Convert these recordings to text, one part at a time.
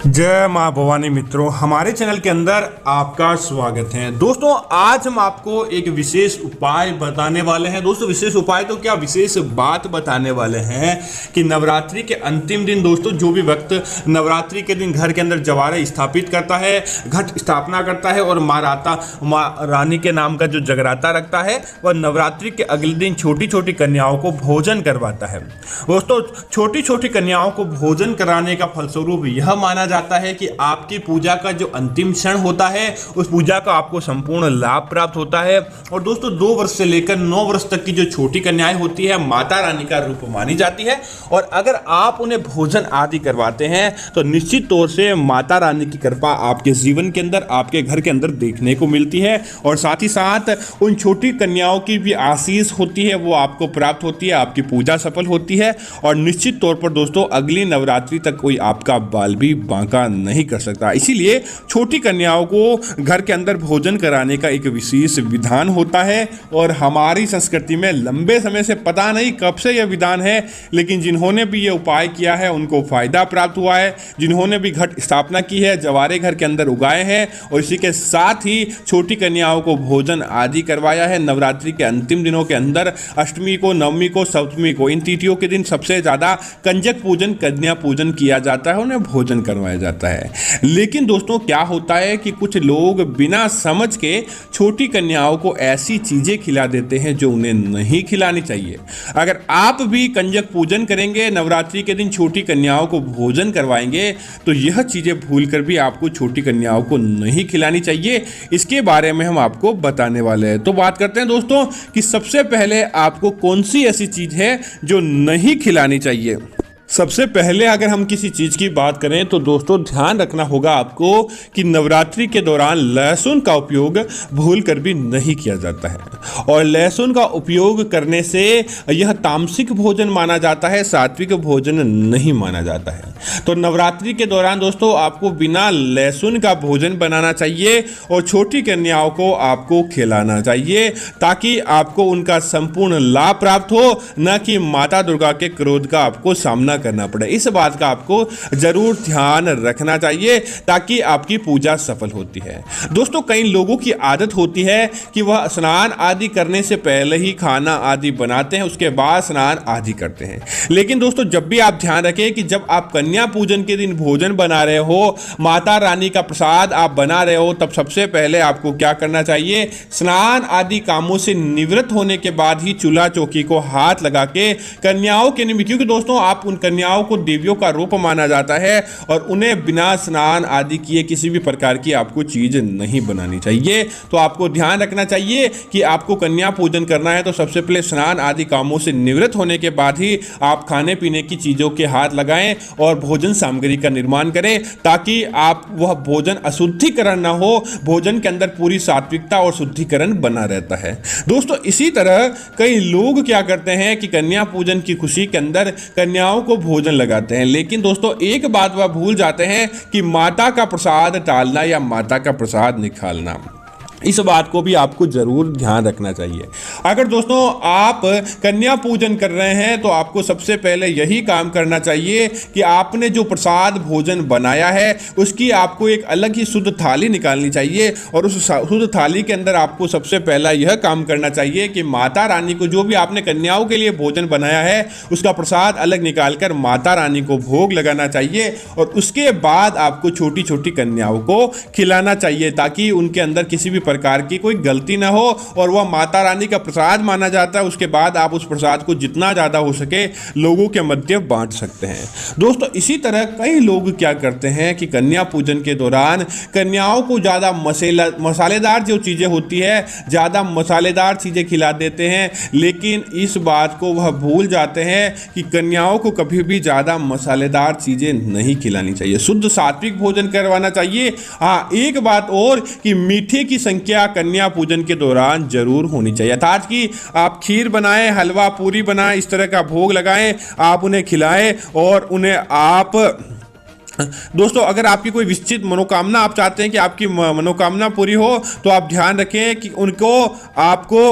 जय माँ भवानी मित्रों, हमारे चैनल के अंदर आपका स्वागत है। दोस्तों, आज हम आपको एक विशेष उपाय बताने वाले हैं। दोस्तों, विशेष उपाय तो क्या, विशेष बात बताने वाले हैं कि नवरात्रि के अंतिम दिन दोस्तों, जो भी भक्त नवरात्रि के दिन घर के अंदर जवारे स्थापित करता है, घट स्थापना करता है और माँ रानी के नाम का जो जगराता रखता है, वह नवरात्रि के अगले दिन छोटी छोटी कन्याओं को भोजन करवाता है। दोस्तों, छोटी छोटी कन्याओं को भोजन कराने का फलस्वरूप यह माना जाता है कि आपकी पूजा का जो अंतिम क्षण होता है, उस पूजा का आपको संपूर्ण लाभ प्राप्त होता है। और दोस्तों, 2 वर्ष से लेकर 9 वर्ष तक की जो छोटी कन्याएं होती है, माता रानी का रूप मानी जाती है। और अगर आप उन्हें भोजन आदि करवाते हैं तो निश्चित तौर से माता रानी की कृपा आपके जीवन के अंदर, आपके घर के अंदर देखने को मिलती है। और साथ ही साथ उन छोटी कन्याओं की भी आशीष होती है, वो आपको प्राप्त होती है, आपकी पूजा सफल होती है। और निश्चित तौर पर दोस्तों, अगली नवरात्रि तक कोई आपका बाल भी बांका नहीं कर सकता। इसीलिए छोटी कन्याओं को घर के अंदर भोजन कराने का एक विशेष विधान होता है। और हमारी संस्कृति में लंबे समय से, पता नहीं कब से यह विधान है, लेकिन जिन्होंने भी यह उपाय किया है उनको फायदा प्राप्त हुआ है। जिन्होंने भी घट स्थापना की है, जवारे घर के अंदर उगाए हैं और इसी के साथ ही छोटी कन्याओं को भोजन आदि करवाया है, नवरात्रि के अंतिम दिनों के अंदर अष्टमी को, नवमी को, सप्तमी को, इन तिथियों के दिन सबसे ज़्यादा कंजक पूजन, कन्या पूजन किया जाता है, उन्हें भोजन करवाया जाता है। लेकिन दोस्तों, क्या होता है कि कुछ लोग बिना समझ के छोटी कन्याओं को ऐसी चीजें खिला देते हैं जो उन्हें नहीं खिलानी चाहिए। अगर आप भी कंजक पूजन करेंगे, नवरात्रि के दिन छोटी कन्याओं को भोजन करवाएंगे, तो यह चीजें भूलकर भी आपको छोटी कन्याओं को नहीं खिलानी चाहिए। इसके बारे में हम आपको बताने वाले हैं। तो बात करते हैं दोस्तों कि सबसे पहले आपको कौन सी ऐसी चीज है जो नहीं खिलानी चाहिए। सबसे पहले अगर हम किसी चीज़ की बात करें तो दोस्तों, ध्यान रखना होगा आपको कि नवरात्रि के दौरान लहसुन का उपयोग भूलकर भी नहीं किया जाता है। और लहसुन का उपयोग करने से यह तामसिक भोजन माना जाता है, सात्विक भोजन नहीं माना जाता है। तो नवरात्रि के दौरान दोस्तों, आपको बिना लहसुन का भोजन बनाना चाहिए और छोटी कन्याओं को आपको खिलाना चाहिए, ताकि आपको उनका संपूर्ण लाभ प्राप्त हो, न कि माता दुर्गा के क्रोध का आपको सामना करना पड़े। इस बात का आपको जरूर ध्यान रखना चाहिए, ताकि आपकी पूजा सफल होती है। दोस्तों, कई लोगों की आदत होती है कि वह स्नान आदि करने से पहले ही खाना आदि बनाते हैं, उसके बाद स्नान आदि करते हैं। लेकिन दोस्तों, जब भी आप ध्यान रखें कि जब आप कन्या पूजन के दिन भोजन बना रहे हो, माता रानी का प्रसाद आप बना रहे हो, तब सबसे पहले आपको क्या करना चाहिए, स्नान आदि कामों से निवृत्त होने के बाद ही चूल्हा चौकी को हाथ लगा के कन्याओं के निमित्त, क्योंकि दोस्तों आप उन कन्याओं को देवियों का रूप माना जाता है और उन्हें बिना स्नान आदि किए किसी भी प्रकार की आपको चीज नहीं बनानी चाहिए। तो आपको ध्यान रखना चाहिए कि आपको कन्या पूजन करना है तो सबसे पहले स्नान आदि कामों से निवृत्त होने के बाद ही आप खाने पीने की चीजों के हाथ लगाएं और भोजन सामग्री का निर्माण करें, ताकि आप वह भोजन अशुद्धिकरण ना हो, भोजन के अंदर पूरी सात्विकता और शुद्धिकरण बना रहता है। दोस्तों, इसी तरह कई लोग क्या करते हैं कि कन्या पूजन की खुशी के अंदर कन्याओं को भोजन लगाते हैं, लेकिन दोस्तों एक बात वह भूल जाते हैं कि माता का प्रसाद टालना या माता का प्रसाद निकालना। इस बात को भी आपको जरूर ध्यान रखना चाहिए। अगर दोस्तों आप कन्या पूजन कर रहे हैं तो आपको सबसे पहले यही काम करना चाहिए कि आपने जो प्रसाद भोजन बनाया है उसकी आपको एक अलग ही शुद्ध थाली निकालनी चाहिए। और उस शुद्ध थाली के अंदर आपको सबसे पहला यह काम करना चाहिए कि माता रानी को, जो भी आपने कन्याओं के लिए भोजन बनाया है, उसका प्रसाद अलग निकालकर माता रानी को भोग लगाना चाहिए। और उसके बाद आपको छोटी छोटी कन्याओं को खिलाना चाहिए, ताकि उनके अंदर किसी भी प्रकार की कोई गलती ना हो और वह माता रानी का प्रसाद माना जाता है। उसके बाद आप उस प्रसाद को जितना ज़्यादा हो सके लोगों के मध्य बांट सकते हैं। दोस्तों, इसी तरह कई लोग क्या करते हैं कि कन्या पूजन के दौरान कन्याओं को ज़्यादा मसालेदार जो चीज़ें होती है, ज़्यादा मसालेदार चीज़ें खिला देते हैं, लेकिन इस बात को वह भूल जाते हैं कि कन्याओं को कभी भी ज़्यादा मसालेदार चीज़ें नहीं खिलानी चाहिए, शुद्ध सात्विक भोजन करवाना चाहिए। हाँ, एक बात और कि मीठे की संख्या कन्या पूजन के दौरान जरूर होनी चाहिए, अर्थात कि आप खीर बनाएं, हलवा पूरी बनाएं, इस तरह का भोग लगाएं, आप उन्हें खिलाएं और उन्हें आप दोस्तों, अगर आपकी कोई निश्चित मनोकामना आप चाहते हैं कि आपकी मनोकामना पूरी हो, तो आप ध्यान रखें कि उनको आपको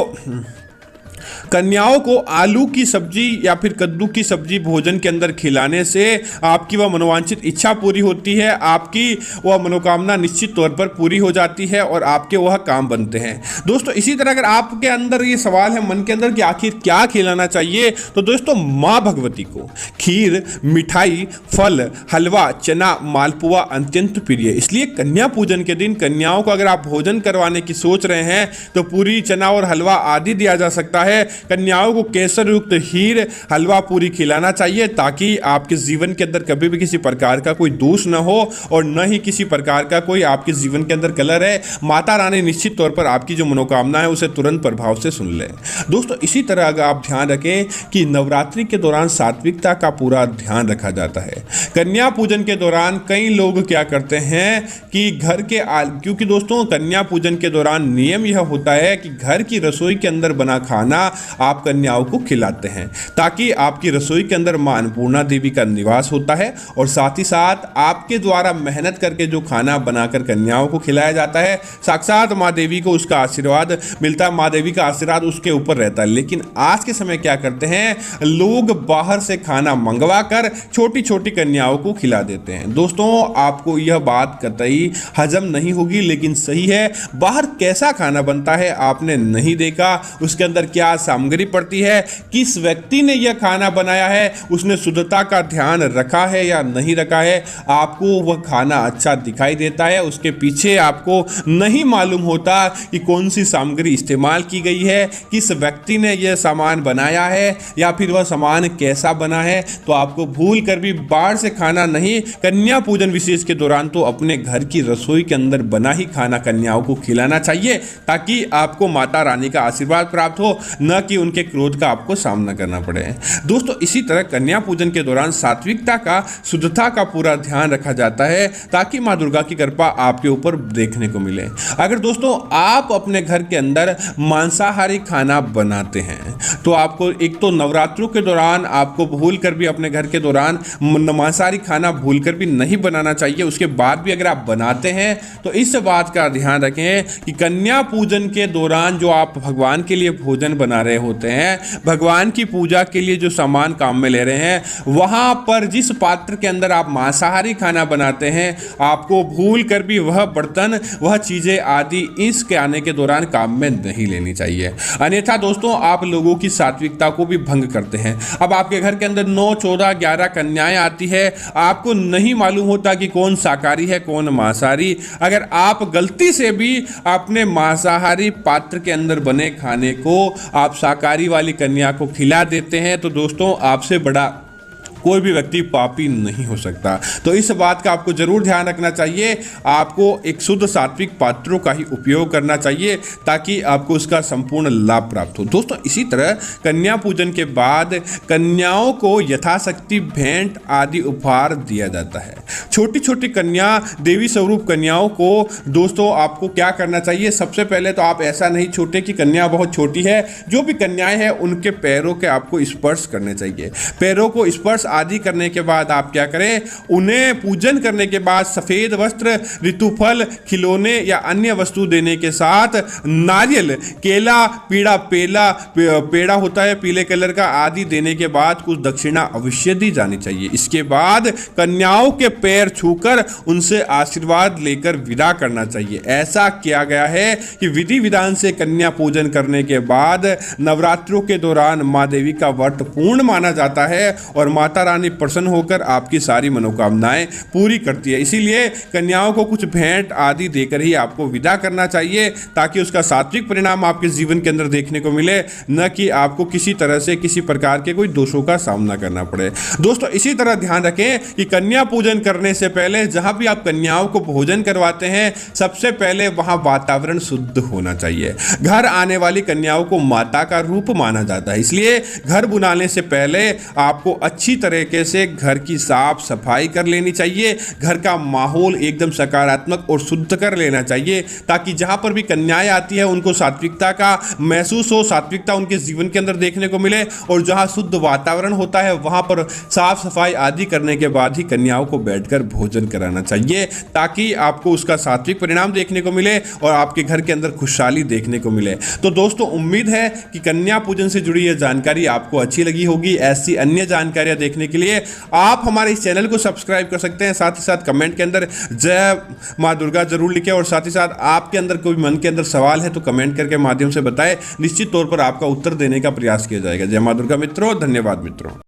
कन्याओं को आलू की सब्जी या फिर कद्दू की सब्जी भोजन के अंदर खिलाने से आपकी वह मनोवांछित इच्छा पूरी होती है, आपकी वह मनोकामना निश्चित तौर पर पूरी हो जाती है और आपके वह काम बनते हैं। दोस्तों इसी तरह अगर आपके अंदर ये सवाल है मन के अंदर कि आखिर क्या खिलाना चाहिए, तो दोस्तों माँ भगवती को खीर, मिठाई, फल, हलवा, चना, मालपुआ अत्यंत प्रिय। इसलिए कन्या पूजन के दिन कन्याओं को अगर आप भोजन करवाने की सोच रहे हैं तो पूरी, चना और हलवा आदि दिया जा सकता है। कन्याओं को केसर युक्त खीर, हलवा पूरी खिलाना चाहिए ताकि आपके जीवन के अंदर कभी भी किसी प्रकार का कोई दोष न हो और न ही किसी प्रकार का कोई आपके जीवन के अंदर कलह है। माता रानी निश्चित तौर पर आपकी जो मनोकामना है उसे तुरंत प्रभाव से सुन ले। दोस्तों इसी तरह अगर आप ध्यान रखें कि नवरात्रि के दौरान सात्विकता का पूरा ध्यान रखा जाता है। कन्या पूजन के दौरान कई लोग क्या करते हैं कि घर के क्योंकि दोस्तों कन्या पूजन के दौरान नियम यह होता है कि घर की रसोई के अंदर बना खाना आप कन्याओं को खिलाते हैं ताकि आपकी रसोई के अंदर मां अन्नपूर्णा देवी का निवास होता है और साथ ही साथ आपके द्वारा मेहनत करके जो खाना बनाकर कन्याओं को खिलाया जाता है साक्षात मां देवी को उसका आशीर्वाद मिलता है, मां देवी का आशीर्वाद उसके ऊपर रहता है। लेकिन आज के समय क्या करते हैं लोग, बाहर से खाना मंगवा कर छोटी छोटी कन्याओं को खिला देते हैं। दोस्तों आपको यह बात कतई हजम नहीं होगी, लेकिन सही है। बाहर कैसा खाना बनता है आपने नहीं देखा, उसके अंदर क्या सामग्री पड़ती है, किस व्यक्ति ने यह खाना बनाया है, उसने शुद्धता का ध्यान रखा है या नहीं रखा है। आपको वह खाना अच्छा दिखाई देता है, उसके पीछे आपको नहीं मालूम होता कि कौन सी सामग्री इस्तेमाल की गई है, किस व्यक्ति ने यह सामान बनाया है या फिर वह सामान कैसा बना है। तो आपको भूल कर भी बाहर से खाना नहीं, कन्या पूजन विशेष के दौरान तो अपने घर की रसोई के अंदर बना ही खाना कन्याओं को खिलाना चाहिए ताकि आपको माता रानी का आशीर्वाद प्राप्त हो, न कि उनके क्रोध का आपको सामना करना पड़े। दोस्तों इसी तरह कन्या पूजन के दौरान सात्विकता का, शुद्धता का पूरा ध्यान रखा जाता है ताकि मां दुर्गा की कृपा आपके ऊपर देखने को मिले। अगर दोस्तों आप अपने घर के अंदर मांसाहारी खाना बनाते हैं तो आपको एक तो नवरात्रों के दौरान आपको भूल कर भी अपने घर के दौरान मांसाहारी खाना भूल कर भी नहीं बनाना चाहिए। उसके बाद भी अगर आप बनाते हैं तो इस बात का ध्यान रखें कि कन्या पूजन के दौरान जो आप भगवान के लिए भोजन बना रहे होते हैं, भगवान की पूजा के लिए जो सामान काम में ले रहे हैं, वहां पर जिस पात्र के अंदर आप मांसाहारी खाना बनाते हैं आपको भूल कर भी वह बर्तन, वह चीजें आदि इसके आने के दौरान काम में नहीं लेनी चाहिए। अन्यथा दोस्तों आप लोगों की सात्विकता को भी भंग करते हैं। अब आपके घर के अंदर 9, 14, 11 कन्याएं आती है, आपको नहीं मालूम होता कि कौन शाकाहारी है कौन मांसाहारी। अगर आप गलती से भी अपने मांसाहारी पात्र के अंदर बने खाने को आप शाकाहारी वाली कन्या को खिला देते हैं तो दोस्तों आपसे बड़ा कोई भी व्यक्ति पापी नहीं हो सकता। तो इस बात का आपको जरूर ध्यान रखना चाहिए। आपको एक शुद्ध सात्विक पात्रों का ही उपयोग करना चाहिए ताकि आपको उसका संपूर्ण लाभ प्राप्त हो। दोस्तों इसी तरह कन्या पूजन के बाद कन्याओं को यथाशक्ति भेंट आदि उपहार दिया जाता है। छोटी छोटी कन्या, देवी स्वरूप कन्याओं को दोस्तों आपको क्या करना चाहिए, सबसे पहले तो आप ऐसा नहीं छोटे कि कन्या बहुत छोटी है, जो भी कन्याएं हैं उनके पैरों के आपको स्पर्श करने चाहिए। पैरों को स्पर्श आदि करने के बाद आप क्या करें, उन्हें पूजन करने के बाद सफेद वस्त्र, ऋतुफल, खिलौने या अन्य वस्तु देने के साथ नारियल, केला, पेड़ा होता है पीले कलर का, आदि देने के बाद कुछ दक्षिणा अवश्य दी जानी चाहिए। इसके बाद कन्याओं के पैर छूकर उनसे आशीर्वाद लेकर विदा करना चाहिए। ऐसा किया गया है कि विधि विधान से कन्या पूजन करने के बाद नवरात्रों के दौरान मां देवी का व्रत पूर्ण माना जाता है और माता रानी प्रसन्न होकर आपकी सारी मनोकामनाएं पूरी करती है। इसीलिए कन्याओं को कुछ भेंट आदि देकर ही आपको विदा करना चाहिए ताकि उसका सात्विक परिणाम आपके जीवन के अंदर देखने को मिले, न कि आपको किसी तरह से किसी प्रकार के कोई दोषों का सामना करना पड़े। दोस्तों इसी तरह ध्यान रखें कि कन्या पूजन करने से पहले जहां भी आप कन्याओं को भोजन करवाते हैं सबसे पहले वहां वातावरण शुद्ध होना चाहिए। घर आने वाली कन्याओं को माता का रूप माना जाता है, इसलिए घर बुलाने से पहले आपको अच्छी तरह तरीके से घर की साफ सफाई कर लेनी चाहिए। घर का माहौल एकदम सकारात्मक और शुद्ध कर लेना चाहिए, ताकि जहां पर भी कन्याएं आती है उनको सात्विकता का महसूस हो, सात्विकता उनके जीवन के अंदर देखने को मिले। और जहां शुद्ध वातावरण होता है वहां पर साफ सफाई आदि करने के बाद ही कन्याओं को बैठकर भोजन कराना चाहिए, ताकि आपको उसका सात्विक परिणाम देखने को मिले और आपके घर के अंदर खुशहाली देखने को मिले। तो दोस्तों, उम्मीद है कि कन्या पूजन से जुड़ी यह जानकारी आपको अच्छी लगी होगी। ऐसी अन्य जानकारियां देखने के लिए आप हमारे इस चैनल को सब्सक्राइब कर सकते हैं। साथ ही साथ कमेंट के अंदर जय मां दुर्गा जरूर लिखें, और साथ ही साथ आपके अंदर कोई मन के अंदर सवाल है तो कमेंट करके माध्यम से बताएं। निश्चित तौर पर आपका उत्तर देने का प्रयास किया जाएगा। जय मां दुर्गा मित्रों, धन्यवाद मित्रों।